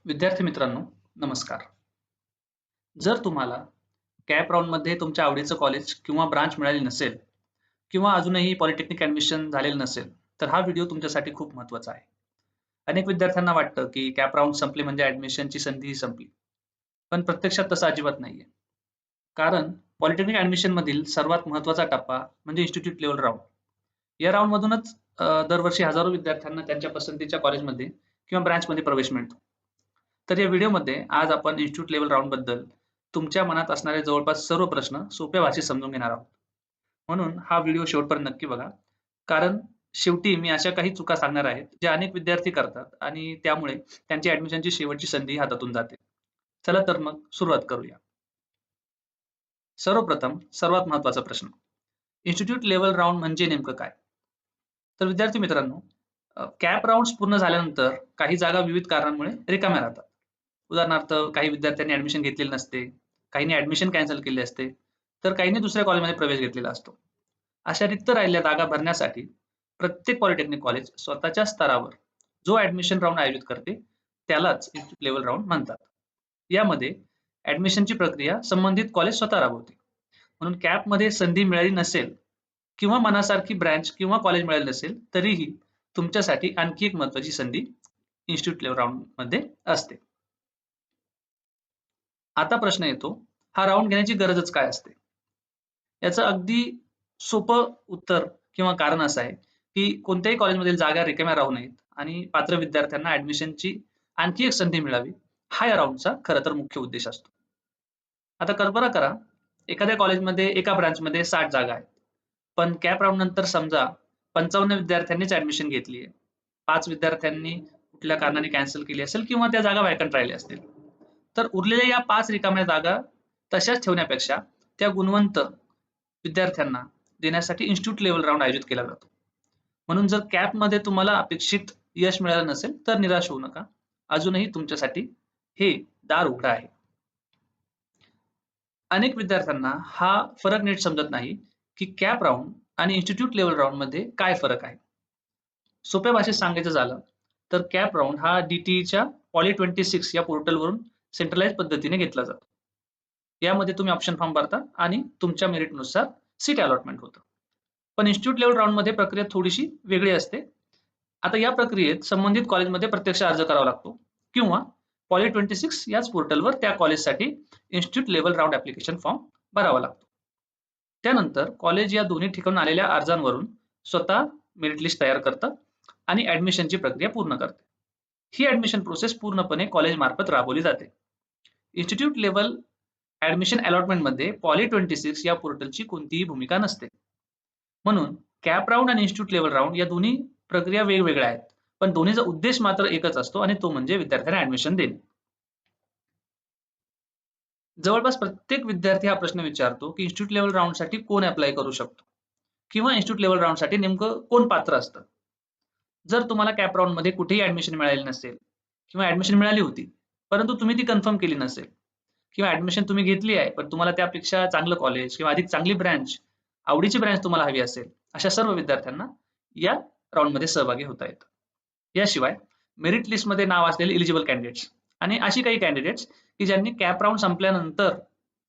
विद्यार्थी मित्रांनो, नमस्कार. जर तुम्हाला कॅप राउंडमध्ये तुमच्या आवडीचं कॉलेज किंवा ब्रांच मिळाली नसेल किंवा अजूनही पॉलिटेक्निक ॲडमिशन झालेलं नसेल, तर हा व्हिडिओ तुमच्यासाठी खूप महत्त्वाचा आहे. अनेक विद्यार्थ्यांना वाटतं, की कॅप राउंड संपली म्हणजे ॲडमिशनची संधीही संपली. पण प्रत्यक्षात तसं अजिबात नाहीये. कारण पॉलिटेक्निक ॲडमिशनमधील सर्वात महत्त्वाचा टप्पा म्हणजे इन्स्टिट्यूट लेव्हल राउंड. या राउंडमधूनच दरवर्षी हजारो विद्यार्थ्यांना त्यांच्या पसंतीच्या कॉलेजमध्ये किंवा ब्रांचमध्ये प्रवेश मिळतो. तर या व्हिडिओमध्ये आज आपण इन्स्टिट्यूट लेव्हल राउंडबद्दल तुमच्या मनात असणारे जवळपास सर्व प्रश्न सोप्या भाषेत समजून घेणार आहोत. म्हणून हा व्हिडिओ शेवटपर्यंत नक्की बघा. कारण शेवटी मी अशा काही चुका सांगणार आहेत, ज्या अनेक विद्यार्थी करतात आणि त्यामुळे त्यांची ॲडमिशनची शेवटची संधी हातातून जाते. चला तर मग सुरुवात करूया. सर्वप्रथम सर्वात महत्त्वाचा प्रश्न. इन्स्टिट्यूट लेव्हल राउंड म्हणजे नेमकं काय? तर विद्यार्थी मित्रांनो, कॅप राउंड्स पूर्ण झाल्यानंतर काही जागा विविध कारणांमुळे रिकाम्या राहतात. उदाहरणार्थ काही विद्यार्थ्यांनी ॲडमिशन घेतलेलं नसते, काहींनी ॲडमिशन कॅन्सल केले असते, तर काहींनी दुसऱ्या कॉलेजमध्ये प्रवेश घेतलेला असतो. अशा रिक्त राहिलेल्या जागा भरण्यासाठी प्रत्येक पॉलिटेक्निक कॉलेज स्वतःच्या स्तरावर जो ॲडमिशन राउंड आयोजित करते, त्यालाच इन्स्टिट्यूट लेव्हल राउंड म्हणतात. यामध्ये ॲडमिशनची प्रक्रिया संबंधित कॉलेज स्वतः राबवते. म्हणून कॅपमध्ये संधी मिळाली नसेल किंवा मनासारखी ब्रँच किंवा कॉलेज मिळालं नसेल, तरीही तुमच्यासाठी आणखी एक महत्त्वाची संधी इन्स्टिट्यूट लेव्हल राउंडमध्ये असते. आता प्रश्न येतो, हा राउंड घेण्याची गरजच काय असते? याचं अगदी सोपं उत्तर किंवा कारण असं आहे, की कोणत्याही कॉलेजमधील जागा रिकाम्या राहू नयेत आणि पात्र विद्यार्थ्यांना ॲडमिशनची आणखी एक संधी मिळावी, हा या राउंडचा खरं तर मुख्य उद्देश असतो. आता कल्पना करा, एखाद्या कॉलेजमध्ये एका ब्रांचमध्ये 60 जागा आहेत. पण कॅप राउंड नंतर समजा 55 विद्यार्थ्यांनीच ॲडमिशन घेतली आहे. 5 विद्यार्थ्यांनी कुठल्या कारणाने कॅन्सल केली असेल किंवा त्या जागा व्हॅकंट राहिल्या असतील. तर उरलेल्या या 5 रिकाम्या जागा तशाच ठेवण्यापेक्षा त्या गुणवंत विद्यार्थ्यांना देण्यासाठी इन्स्टिट्यूट लेव्हल राउंड आयोजित केला जातो. म्हणून जर कॅपमध्ये तुम्हाला अपेक्षित यश मिळालं नसेल, तर निराश होऊ नका. अजूनही तुमच्यासाठी हे दार उघडं आहे. अनेक विद्यार्थ्यांना हा फरक नीट समजत नाही, की कॅप राउंड आणि इन्स्टिट्यूट लेव्हल राउंडमध्ये काय फरक आहे. सोप्या भाषेत सांगायचं झालं, तर कॅप राउंड हा DTEच्या पॉली26 या पोर्टलवरून सेंट्रलाइज पद्धतीने घेतला जातो. यामध्ये तुम्ही ऑप्शन फॉर्म भरता आणि तुमच्या मेरिटनुसार सीट अलॉटमेंट होतं. पण इन्स्टिट्यूट लेव्हल राउंडमध्ये प्रक्रिया थोडीशी वेगळी असते. आता या प्रक्रियेत संबंधित कॉलेजमध्ये प्रत्यक्ष अर्ज करावा लागतो किंवा पॉली26 याच पोर्टलवर त्या कॉलेजसाठी institute level round application form भरावा लागतो. त्यानंतर कॉलेज या दोन्ही ठिकाणून आलेल्या अर्जांवरून स्वतः मेरिट लिस्ट तयार करतं आणि ॲडमिशनची प्रक्रिया पूर्ण करते. ही ॲडमिशन प्रोसेस पूर्णपणे कॉलेजमार्फत राबवली जाते. इन्स्टिट्यूट लेव्हल ॲडमिशन अलॉटमेंटमध्ये पॉली26 या पोर्टलची कोणतीही भूमिका नसते. म्हणून कॅप राउंड आणि इन्स्टिट्यूट लेव्हल राउंड या दोन्ही प्रक्रिया वेगवेगळ्या आहेत. पण दोन्हीचा उद्देश मात्र एकच असतो आणि तो म्हणजे विद्यार्थ्यांना ॲडमिशन देणे. जवळपास प्रत्येक विद्यार्थी हा प्रश्न विचारतो, की इन्स्टिट्यूट लेव्हल राउंडसाठी कोण अप्लाय करू शकतो? किंवा इन्स्टिट्यूट लेव्हल राउंडसाठी नेमकं कोण पात्र असतं? जर तुम्हाला कॅप राउंडमध्ये कुठेही ॲडमिशन मिळालेली नसेल किंवा ॲडमिशन मिळाली होती, परंतु तुम्ही ती कन्फर्म केली नसेल किंवा ॲडमिशन तुम्ही घेतली आहे, पण तुम्हाला त्यापेक्षा चांगलं कॉलेज किंवा अधिक चांगली ब्रँच, आवडीची ब्रँच तुम्हाला हवी असेल, अशा सर्व विद्यार्थ्यांना या राउंडमध्ये सहभागी होता येतं. याशिवाय मेरिट लिस्टमध्ये नाव असलेले एलिजिबल कॅन्डिडेट्स आणि अशी काही कॅन्डिडेट्स की ज्यांनी कॅप राउंड संपल्यानंतर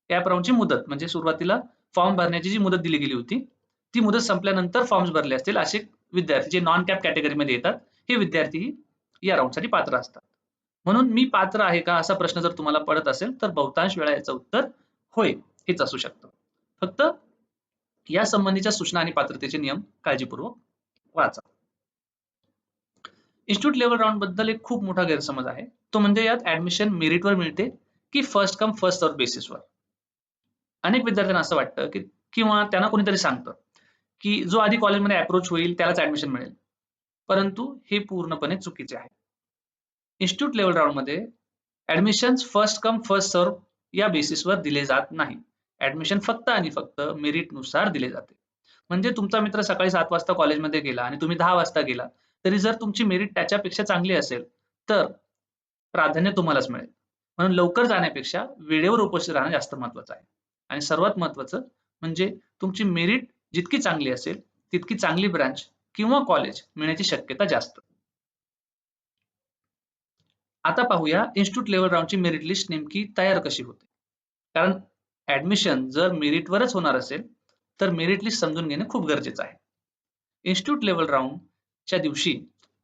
कॅप राउंडची मुदत म्हणजे सुरुवातीला फॉर्म भरण्याची जी मुदत दिली गेली होती, ती मुदत संपल्यानंतर फॉर्म्स भरले असतील असे विद्यार्थी जे नॉन कॅप कॅटेगरीमध्ये येतात, हे विद्यार्थीही या राउंडसाठी पात्र असतात. म्हणून मी पात्र आहे का असा प्रश्न जर तुम्हाला पडत असेल, तर बहुतांश वेळा याचं उत्तर होय हेच असू शकतं. फक्त या संबंधीच्या सूचना आणि पात्रतेचे नियम काळजीपूर्वक वाचा. इन्स्टिट्यूट लेव्हल राउंड बद्दल एक खूप मोठा गैरसमज आहे. तो म्हणजे यात ॲडमिशन मेरिटवर मिळते की फर्स्ट कम फर्स्ट सर्व्ह बेसिसवर. अनेक विद्यार्थ्यांना असं वाटतं की किंवा त्यांना कोणीतरी सांगतं, की जो आधी कॉलेजमध्ये अप्रोच होईल त्यालाच ॲडमिशन मिळेल. परंतु हे पूर्णपणे चुकीचे आहे. इन्स्टिट्यूट लेव्हल राउंडमध्ये admissions first come first serve या बेसिसवर दिले जात नाही. ॲडमिशन फक्त आणि फक्त मेरिटनुसार दिले जाते. म्हणजे तुमचा मित्र सकाळी 7 वाजता कॉलेजमध्ये गेला आणि तुम्ही 10 वाजता गेला, तरी जर तुमची मेरिट त्याच्यापेक्षा चांगली असेल, तर प्राधान्य तुम्हालाच मिळेल. म्हणून लवकर जाण्यापेक्षा वेळेवर उपस्थित राहणं जास्त महत्त्वाचं आहे. आणि सर्वात महत्त्वाचं म्हणजे तुमची मेरिट जितकी चांगली असेल, तितकी चांगली ब्रांच किंवा कॉलेज मिळण्याची शक्यता जास्त. आता पाहूया इन्स्टिट्यूट लेवल राऊंडची मेरिट लिस्ट नेमकी तयार कशी होते. कारण ऍडमिशन जर मेरिटवरच होणार असेल तर मेरिट लिस्ट समजून घेणे खूप गरजेचं आहे. इन्स्टिट्यूट लेवल राऊंडच्या दिवशी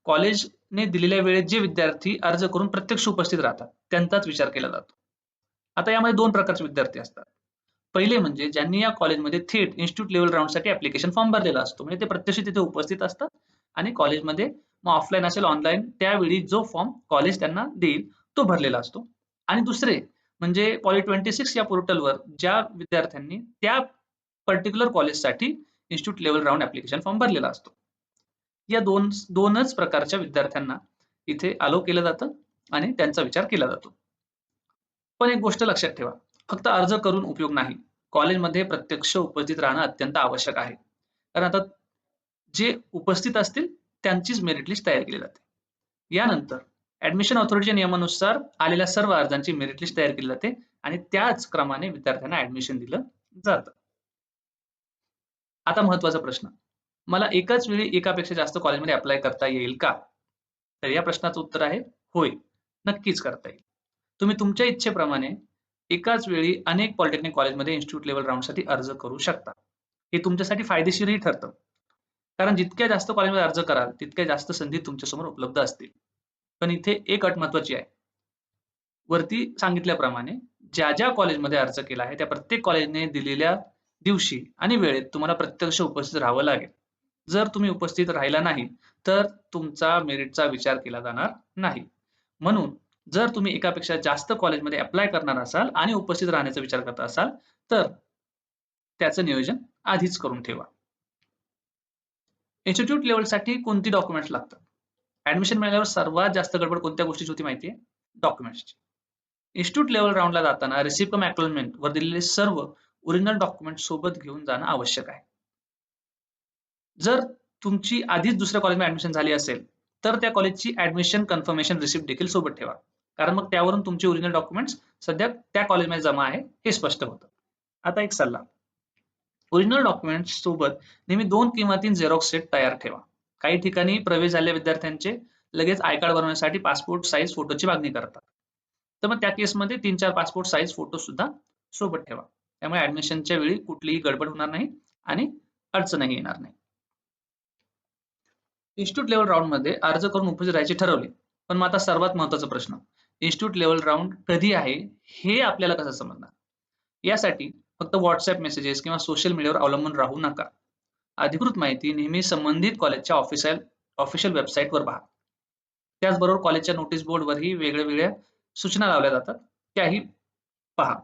कॉलेजने दिलेल्या वेळेत जे विद्यार्थी अर्ज करून प्रत्यक्ष उपस्थित राहतात त्यांचाच विचार केला जातो. आता यामध्ये दोन प्रकारचे विद्यार्थी असतात. पहिले म्हणजे ज्यांनी या कॉलेजमध्ये थेट इन्स्टिट्यूट लेवल राऊंडसाठी ऍप्लिकेशन फॉर्म भरलेला असतो, म्हणजे ते प्रत्यक्ष तिथे उपस्थित असतात आणि कॉलेजमध्ये मग ऑफलाईन असेल ऑनलाईन त्यावेळी जो फॉर्म कॉलेज त्यांना देईल तो भरलेला असतो. आणि दुसरे म्हणजे पॉली26 या पोर्टलवर ज्या विद्यार्थ्यांनी त्या पर्टिक्युलर कॉलेजसाठी institute level round application form भरलेला असतो. या दोनच प्रकारच्या विद्यार्थ्यांना इथे अलो केलं जातं आणि त्यांचा विचार केला जातो. पण एक गोष्ट लक्षात ठेवा, फक्त अर्ज करून उपयोग नाही. कॉलेजमध्ये प्रत्यक्ष उपस्थित राहणं अत्यंत आवश्यक आहे. कारण आता जे उपस्थित असतील त्यांचीच मेरिट लिस्ट तयार केली जाते. यानंतर ऍडमिशन ऑथॉरिटीच्या नियमानुसार आलेल्या सर्व अर्जांची मेरिट लिस्ट तयार केली जाते आणि त्याच क्रमाने विद्यार्थ्यांना ऍडमिशन दिलं जातं. आता महत्वाचा प्रश्न, मला एकाच वेळी एकापेक्षा जास्त कॉलेजमध्ये अप्लाय करता येईल का? तर या प्रश्नाचं उत्तर आहे होय, नक्कीच करता येईल. तुम्ही तुमच्या इच्छेप्रमाणे एकाच वेळी अनेक पॉलिटेक्निक कॉलेजमध्ये इन्स्टिट्यूट लेवल राऊंडसाठी अर्ज करू शकता. हे तुमच्यासाठी फायदेशीरही ठरतं. कारण जितक्या जास्त कॉलेजमध्ये अर्ज कराल तितक्या जास्त संधी तुमच्यासमोर उपलब्ध असतील. पण इथे एक अट महत्वाची आहे. वरती सांगितल्याप्रमाणे ज्या कॉलेजमध्ये अर्ज केला आहे त्या प्रत्येक कॉलेजने दिलेल्या दिवशी आणि वेळेत तुम्हाला प्रत्यक्ष उपस्थित राहावं लागेल. जर तुम्ही उपस्थित राहिला नाही तर तुमचा मेरिटचा विचार केला जाणार नाही. म्हणून जर तुम्ही एकापेक्षा जास्त कॉलेजमध्ये अप्लाय करणार असाल आणि उपस्थित राहण्याचा विचार करत असाल तर त्याचं नियोजन आधीच करून ठेवा. इन्स्टिट्यूट लेवलसाठी कोणती डॉक्युमेंट्स लागतात? ऍडमिशन मिळाल्यावर सर्वात जास्त गडबड कोणत्या गोष्टीची होती माहितीये? डॉक्युमेंट्सची. इन्स्टिट्यूट लेवल राऊंडला जाताना रिसिप्ट कम अॅक्नॉलेजमेंट वर दिलेले सर्व ओरिजिनल डॉक्युमेंट सोबत घेऊन जाणं आवश्यक आहे. जर तुमची आधीच दुसऱ्या कॉलेजमध्ये ऍडमिशन झाली असेल तर त्या कॉलेजची ऍडमिशन कन्फर्मेशन रिसिप्ट देखील सोबत ठेवा. कारण मग त्यावरून तुमचे ओरिजिनल डॉक्युमेंट्स सध्या त्या कॉलेजमध्ये जमा आहे हे स्पष्ट होतं. आता एक सल्ला, ओरिजिनल डॉक्युमेंट्स सोबत नेहमी 2 किंवा 3 झेरॉक्स सेट तयार ठेवा. काही ठिकाणी प्रवेश झालेल्या विद्यार्थ्यांचे लगेच आय कार्ड बनवण्यासाठी पासपोर्ट साईज फोटोची मागणी करतात. तर मग त्या केसमध्ये 3-4 पासपोर्ट साईज फोटो सुद्धा सोबत ठेवा. त्यामुळे ऍडमिशनच्या वेळी कुठलीही गडबड होणार नाही आणि अडचणही येणार नाही. इन्स्टिट्यूट लेवल राऊंड मध्ये अर्ज करून उपस्थित राहायचे ठरवले, पण मग आता सर्वात महत्वाचा प्रश्न, इन्स्टिट्यूट लेवल राऊंड कधी आहे हे आपल्याला कसं समजणार? यासाठी फक्त व्हॉट्सअप मेसेजेस किंवा सोशल मीडियावर अवलंबून राहू नका. अधिकृत माहिती नेहमी संबंधित कॉलेजच्या ऑफिशियल वेबसाईटवर पहा. त्याचबरोबर कॉलेजच्या नोटीस बोर्डवरही वेगळ्या सूचना लावल्या जातात, त्याही पहा.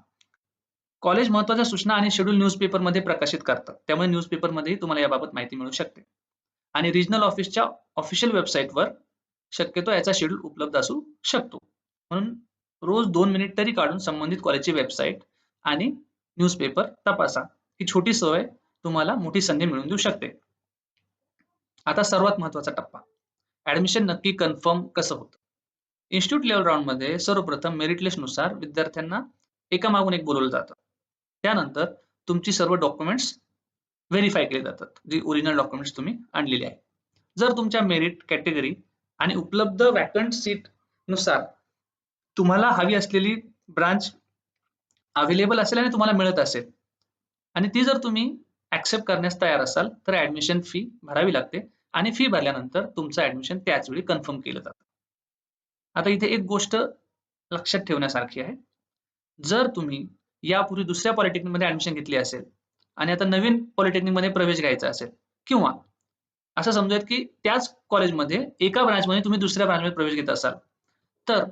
कॉलेज महत्वाच्या सूचना आणि शेड्यूल न्यूजपेपरमध्ये प्रकाशित करतात, त्यामुळे न्यूजपेपरमध्येही तुम्हाला याबाबत माहिती मिळू शकते. आणि रिजनल ऑफिसच्या ऑफिशियल वेबसाईटवर शक्यतो याचा शेड्यूल उपलब्ध असू शकतो. म्हणून रोज 2 मिनिट तरी काढून संबंधित कॉलेजची वेबसाईट आणि न्यूजपेपर तपासा. ही छोटी सवय तुम्हाला मोठी संधी मिळवून देऊ शकते. आता सर्वात महत्वाचा टप्पा, ऍडमिशन नक्की कन्फर्म कसं होतं? इन्स्टिट्यूट लेवल राऊंड मध्ये सर्वप्रथम मेरिट लिस्ट नुसार विद्यार्थ्यांना एकामागून एक बोलवलं जातं. त्यानंतर तुमची सर्व डॉक्युमेंट्स व्हेरीफाय केले जातात, जी ओरिजिनल डॉक्युमेंट्स तुम्ही आणलेले आहे. जर तुमच्या मेरिट कॅटेगरी आणि उपलब्ध वॅकंट सीट नुसार तुम्हाला हवी असलेली ब्रांच अवेलेबल असेल आणि तुम्हाला मिळत असेल आणि ती जर तुम्ही ऍक्सेप्ट करण्यास तयार असाल तर ऍडमिशन फी भरावी लागते आणि फी भरल्यानंतर तुमचं ऍडमिशन त्याच वेळी कन्फर्म केलं जातं. आता इथे एक गोष्ट लक्षात ठेवण्यासारखी आहे, जर तुम्ही यापूर्वी दुसऱ्या पॉलिटेक्निकमध्ये ऍडमिशन घेतली असेल आणि आता नवीन पॉलिटेक्निकमध्ये प्रवेश घ्यायचा असेल किंवा असं समजूयात की त्याच कॉलेजमध्ये एका ब्रांचमध्ये तुम्ही दुसऱ्या ब्रांचमध्ये प्रवेश घेत असाल तर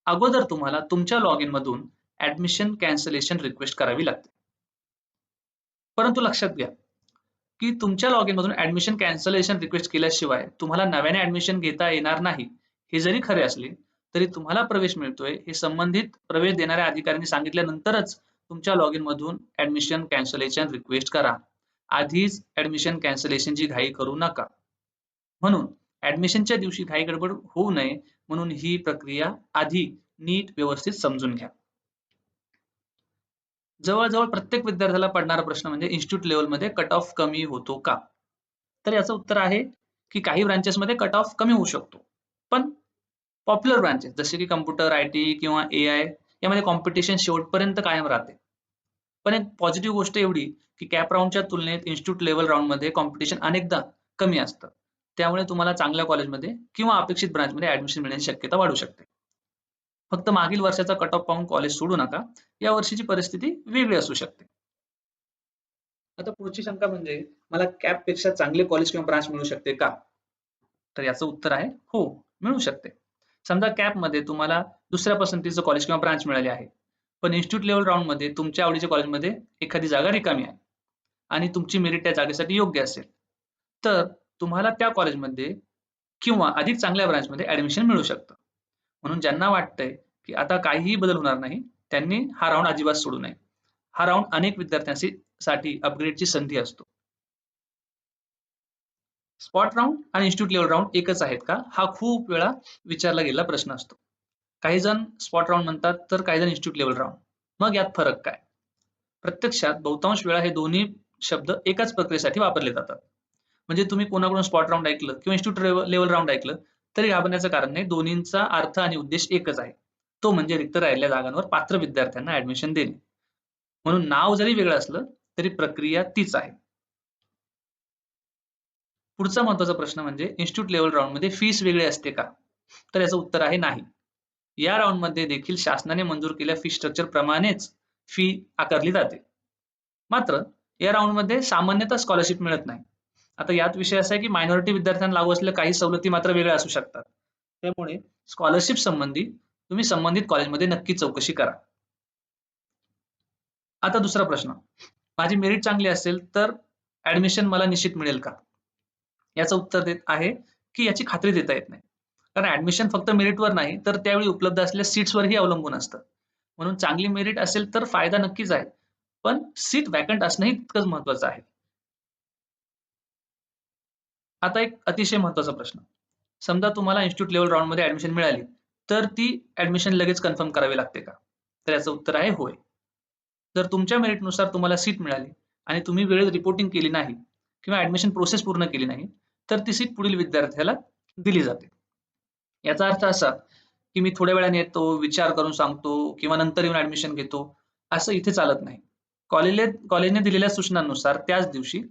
अगोदर तुम्हाला तुमच्या लॉग इन मधून ऍडमिशन कॅन्सलेशन रिक्वेस्ट करावी लागते. परंतु लक्षात घ्या की तुमच्या लॉग इन मधून ऍडमिशन कॅन्सलेशन रिक्वेस्ट केल्याशिवाय तुम्हाला नव्याने ऍडमिशन घेता येणार नाही. हे जरी खरे असले तरी तुम्हाला प्रवेश मिळतोय हे संबंधित प्रवेश देणाऱ्या अधिकाऱ्यांनी सांगितल्यानंतरच तुमच्या लॉग इन मधून ऍडमिशन कॅन्सलेशन रिक्वेस्ट करा. आधीच ऍडमिशन कॅन्सलेशनची घाई करू नका. म्हणून ऍडमिशनच्या दिवशी घाई गडबड होऊ नये म्हणून ही प्रक्रिया आधी नीट व्यवस्थित समजून घ्या. जवळजवळ प्रत्येक विद्यार्थ्याला पडणारा प्रश्न म्हणजे इन्स्टिट्यूट लेवलमध्ये कट ऑफ कमी होतो का? तर याचं उत्तर आहे की काही ब्रांचेसमध्ये कट ऑफ कमी होऊ शकतो, पण पॉप्युलर ब्रांचेस जसे की कम्प्युटर, IT किंवा AI यामध्ये कॉम्पिटिशन शेवटपर्यंत कायम राहते. पण एक पॉझिटिव्ह गोष्ट एवढी की कॅप राउंडच्या तुलनेत इन्स्टिट्यूट लेव्हल राउंडमध्ये कॉम्पिटिशन अनेकदा कमी असतं. त्यामुळे तुम्हाला चांगल्या कॉलेजमध्ये किंवा अपेक्षित ब्रांचमध्ये ॲडमिशन मिळण्याची शक्यता वाढू शकते. फक्त मागील वर्षाचा कट ऑफ पाहून कॉलेज सोडू नका. या वर्षीची परिस्थिती वेगळी असू शकते. आता पुढची शंका म्हणजे मला कॅपपेक्षा चांगले कॉलेज किंवा ब्रांच मिळू शकते का? तर याचं उत्तर आहे हो, मिळू शकते. समजा कॅपमध्ये तुम्हाला दुसऱ्या पसंतीचं कॉलेज किंवा ब्रांच मिळाली आहे. पण इन्स्टिट्यूट लेव्हल राउंडमध्ये तुमच्या आवडीच्या कॉलेजमध्ये एखादी जागा रिकामी आहे आणि तुमची मेरिट त्या जागेसाठी योग्य असेल, तर तुम्हाला त्या कॉलेजमध्ये किंवा अधिक चांगल्या ब्रांचमध्ये ॲडमिशन मिळू शकतं. म्हणून ज्यांना वाटतंय की आता काहीही बदल होणार नाही, त्यांनी हा राउंड अजिबात सोडू नये. हा राउंड अनेक विद्यार्थ्यांसाठी अपग्रेडची संधी असतो. स्पॉट राउंड आणि इन्स्टिट्यूट लेव्हल राउंड एकच आहेत का? हा खूप वेळा विचारला गेलेला प्रश्न असतो. काही जण स्पॉट राउंड म्हणतात, तर काही जण इन्स्टिट्यूट लेव्हल राउंड. मग यात फरक काय? प्रत्यक्षात बहुतांश वेळा हे दोन्ही शब्द एकाच प्रक्रियेसाठी वापरले जातात. म्हणजे तुम्ही कोणाकडून स्पॉट राउंड ऐकलं किंवा इन्स्टिट्यूट लेव्हल राउंड ऐकलं, तरी घाबरण्याचं कारण नाही. दोन्हींचा अर्थ आणि उद्देश एकच आहे. तो म्हणजे रिक्त राहिलेल्या जागांवर पात्र विद्यार्थ्यांना ॲडमिशन देणे. म्हणून नाव जरी वेगळं असलं, तरी प्रक्रिया तीच आहे. पुढचा महत्त्वाचा प्रश्न म्हणजे इन्स्टिट्यूट लेव्हल राउंडमध्ये फीस वेगळी असते का? तर याचं उत्तर आहे नाही. या राउंडमध्ये देखील शासनाने मंजूर केलेल्या फी स्ट्रक्चर प्रमाणेच फी आकारली जाते. मात्र या राउंडमध्ये सामान्यतः स्कॉलरशिप मिळत नाही. आता यात विषय असा आहे की मायनॉरिटी विद्यार्थ्यांना लागू असलेल्या काही सवलती मात्र वेगळ्या असू शकतात. त्यामुळे स्कॉलरशिप संबंधी तुम्ही संबंधित कॉलेजमध्ये नक्की चौकशी करा. आता दुसरा प्रश्न, माझी मेरिट चांगली असेल तर ॲडमिशन मला निश्चित मिळेल का? याचं उत्तर देत आहे की याची खात्री देता येत नाही. कारण ॲडमिशन फक्त मेरिटवर नाही, तर त्यावेळी उपलब्ध असलेल्या सीट्सवरही अवलंबून असतं. म्हणून चांगली मेरिट असेल तर फायदा नक्कीच आहे. पण सीट व्हॅकंट असणंही तितकंच महत्त्वाचं आहे. आता एक अतिशय महत्त्वाचा प्रश्न. समजा तुम्हाला इन्स्टिट्यूट लेव्हल राउंडमध्ये ॲडमिशन मिळाली, तर ती ॲडमिशन लगेच कन्फर्म करावी लागते का? तर याचं उत्तर आहे होय. जर तुमच्या मेरिटनुसार तुम्हाला सीट मिळाली आणि तुम्ही वेळेत रिपोर्टिंग केली नाही किंवा ॲडमिशन प्रोसेस पूर्ण केली नाही, तर ती सीट पुढील विद्यार्थ्याला दिली जाते. याचा अर्थ असा, की मी थोड्या वेळाने येतो, विचार करून सांगतो किंवा नंतर येऊन ॲडमिशन घेतो, असं इथे चालत नाही. कॉलेजने दिलेल्या सूचनांनुसार त्याच दिवशी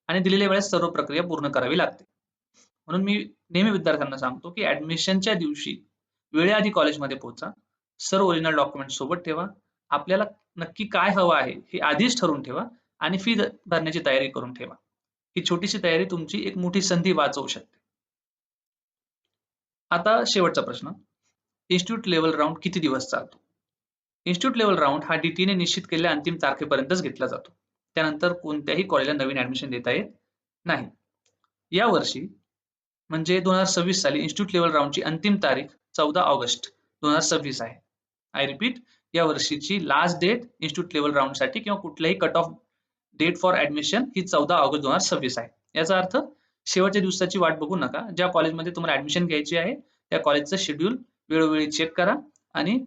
आणि दिलेल्या वेळेस सर्व प्रक्रिया पूर्ण करावी लागते. म्हणून मी नेहमी विद्यार्थ्यांना सांगतो, की ॲडमिशनच्या दिवशी वेळेआधी कॉलेजमध्ये पोहोचा. सर्व ओरिजिनल डॉक्युमेंट्स सोबत ठेवा. आपल्याला नक्की काय हवं आहे हे आधीच ठरवून ठेवा आणि फी भरण्याची तयारी करून ठेवा. ही छोटीशी तयारी तुमची एक मोठी संधी वाचवू शकते. आता शेवटचा प्रश्न, इन्स्टिट्यूट लेव्हल राउंड किती दिवस चालतो? इन्स्टिट्यूट लेव्हल राउंड हा DTने निश्चित केलेल्या अंतिम तारखेपर्यंतच घेतला जातो. त्यानंतर कोणत्याही कॉलेजला नवीन ॲडमिशन देता येत नाही. यावर्षी म्हणजे 2026 साली इन्स्टिट्यूट लेव्हल राउंडची अंतिम तारीख 14 ऑगस्ट 2026 आहे. आय रिपीट, या वर्षीची लास्ट डेट इन्स्टिट्यूट लेव्हल राउंडसाठी किंवा कुठल्याही cut off date for admission ही 14 ऑगस्ट 2026 आहे. याचा अर्थ शेवटच्या दिवसाची वाट बघू नका. ज्या कॉलेजमध्ये तुम्हाला ॲडमिशन घ्यायची आहे, त्या कॉलेजचं शेड्यूल वेळोवेळी चेक करा आणि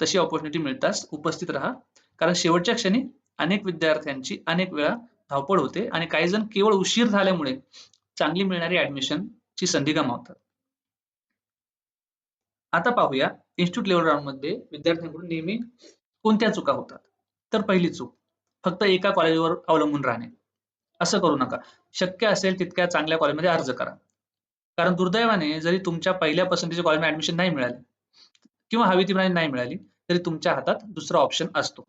तशी अपॉर्च्युनिटी मिळताच उपस्थित राहा. कारण शेवटच्या क्षणी अनेक विद्यार्थ्यांची अनेक वेळा धावपळ होते आणि काही जण केवळ उशीर झाल्यामुळे चांगली मिळणारी ॲडमिशनची संधी गमावतात. आता पाहूया इन्स्टिट्यूट लेव्हल राउंडमध्ये विद्यार्थ्यांकडून नेहमी कोणत्या चुका होतात. तर पहिली चूक, फक्त एका कॉलेजवर अवलंबून राहणे. असं करू नका. शक्य असेल तितक्या चांगल्या कॉलेजमध्ये अर्ज करा. कारण दुर्दैवाने जरी तुमच्या पहिल्या पसंतीच्या कॉलेजमध्ये ॲडमिशन नाही मिळाली किंवा हवी ती ब्रांच नाही मिळाली, तरी तुमच्या हातात दुसरा ऑप्शन असतो.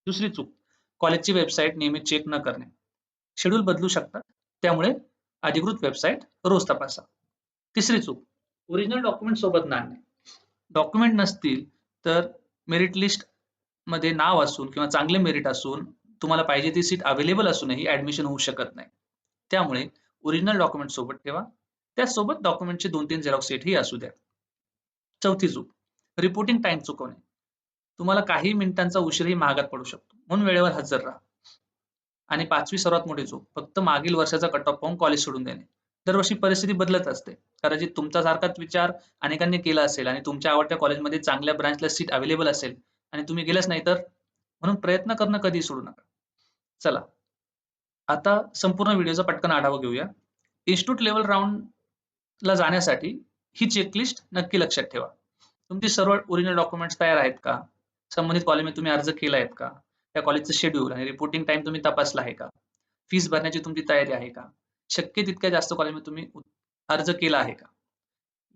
दुसरी चूक, कॉलेजची वेबसाईट नेहमी चेक न करणे. शेड्यूल बदलू शकतात. त्यामुळे अधिकृत वेबसाईट रोज तपासा. तिसरी चूक, ओरिजिनल डॉक्युमेंट सोबत न आणणे. डॉक्युमेंट नसतील तर मेरिट लिस्टमध्ये नाव असून किंवा चांगले मेरिट असून तुम्हाला पाहिजे ती सीट अवेलेबल असूनही ॲडमिशन होऊ शकत नाही. त्यामुळे ओरिजिनल डॉक्युमेंट सोबत ठेवा. त्याचसोबत डॉक्युमेंटचे 2-3 झेरॉक्स सेटही असू द्या. चौथी चूक, रिपोर्टिंग टाईम चुकवणे. तुम्हाला काही मिनिटांचा उशीरही महागात पडू शकतो. म्हणून वेळेवर हजर राहा. आणि पाचवी सर्वात मोठी चूक, फक्त मागील वर्षाचा कट ऑफ पाहून कॉलेज सोडून देणे. दरवर्षी परिस्थिती बदलत असते. कदाचित तुमच्यासारखाच विचार अनेकांनी केला असेल आणि तुमच्या आवडत्या कॉलेजमध्ये चांगल्या ब्रांचला सीट अवेलेबल असेल आणि तुम्ही गेलेच नाही तर? म्हणून प्रयत्न करणं कधीही सोडू नका. चला, आता संपूर्ण व्हिडिओचा पटकन आढावा घेऊया. इन्स्टिट्यूट लेव्हल राउंडला जाण्यासाठी ही चेकलिस्ट नक्की लक्षात ठेवा. तुमची सर्व ओरिजिनल डॉक्युमेंट्स तयार आहेत का? संबंधित कॉलेजमध्ये तुम्ही अर्ज केला आहेत का? त्या कॉलेजचं शेड्यूल आणि रिपोर्टिंग टाइम तुम्ही तपासला आहे का? फीस भरण्याची तुमची तयारी आहे का? शक्य तितक्या जास्त कॉलेजमध्ये तुम्ही अर्ज केला आहे का?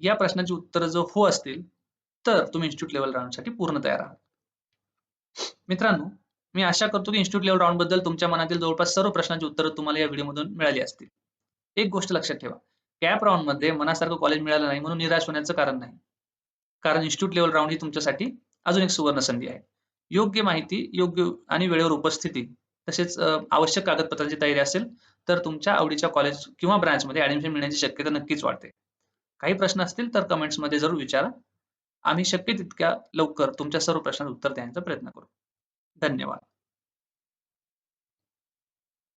या प्रश्नाची उत्तरं जर हो असतील, तर तुम्ही इन्स्टिट्यूट लेव्हल राउंडसाठी पूर्ण तयार आहात. मित्रांनो, मी आशा करतो की इन्स्टिट्यूट लेव्हल राउंडबद्दल तुमच्या मनातील जवळपास सर्व प्रश्नांची उत्तरं तुम्हाला या व्हिडिओमधून मिळाली असतील. एक गोष्ट लक्षात ठेवा, कॅप राउंडमध्ये मनासारखं कॉलेज मिळालं नाही म्हणून निराश होण्याचं कारण नाही. कारण इन्स्टिट्यूट लेव्हल राउंड ही तुमच्यासाठी अजून एक सुवर्ण संधी आहे. योग्य माहिती, योग्य आणि वेळेवर उपस्थिती तसेच आवश्यक कागदपत्रांची तयारी असेल, तर तुमच्या आवडीच्या कॉलेज किंवा ब्रांचमध्ये ॲडमिशन मिळण्याची शक्यता नक्कीच वाढते. काही प्रश्न असतील तर कमेंट्समध्ये जरूर विचारा. आम्ही शक्य तितक्या लवकर तुमच्या सर्व प्रश्नांचं उत्तर देण्याचा प्रयत्न करू. धन्यवाद.